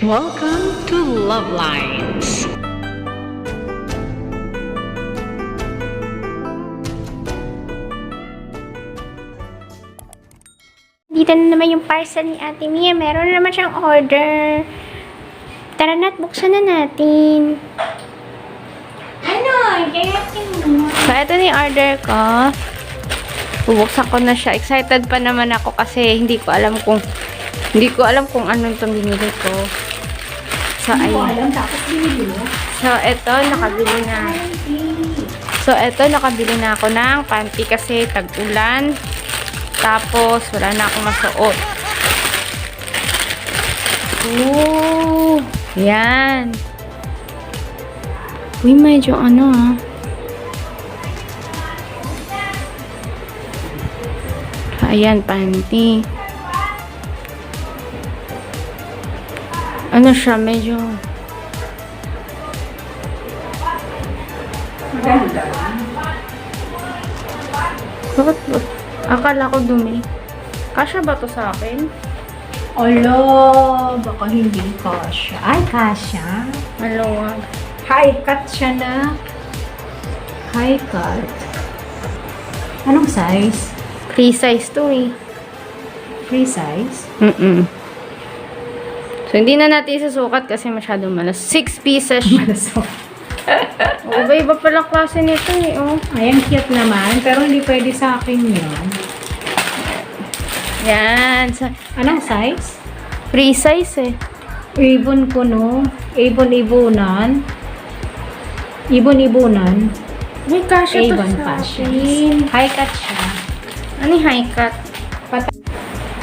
Welcome to LuvLiNes. Dito na naman yung parcel ni Ate Mia. Meron na naman siyang order. Tara na't buksan na natin. Ano? So, ito na yung order ko. Bubuksan ko na siya. Excited pa naman ako kasi hindi ko alam kung anong itong binili ko. So, ayun. So, ito, nakabili na. So, ito, nakabili na ako ng panty kasi tag-ulan. Tapos, wala na akong masuot. Ooh! Yan. Uy, medyo ano ah. Ayan, panty. Ano siya, medyo... Maganda. Bakit ba? Akala ko dumi. Kasya ba to sa akin? Olo, baka hindi kasya. Ay, kasya. Maluwag. High cut siya na. High cut. Anong size? Free size to eh. Free size? So, hindi na natin isusukat kasi masyadong malas. 6 pieces. Malasok. Iba pala klase nito eh. Oh. Ayan, cute naman. Pero hindi pwede sa akin yun. Yan. So, Anong size? free size eh. Ibon ko, no? Ibon-ibunan. Ibon-ibunan. May kasya to Avon sa fashion. akin. High cut siya. Ano yung high cut?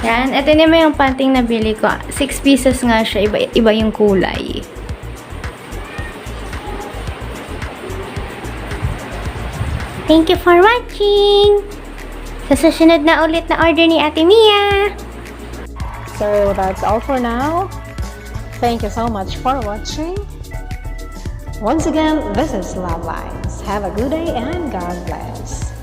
Yan. Ito naman yung panting nabili ko. 6 pieces nga siya. Iba yung kulay. Thank you for watching! Sa susunod na ulit na order ni Ate Mia! So that's all for now. Thank you so much for watching. Once again, this is LuvLiNes. Have a good day and God bless.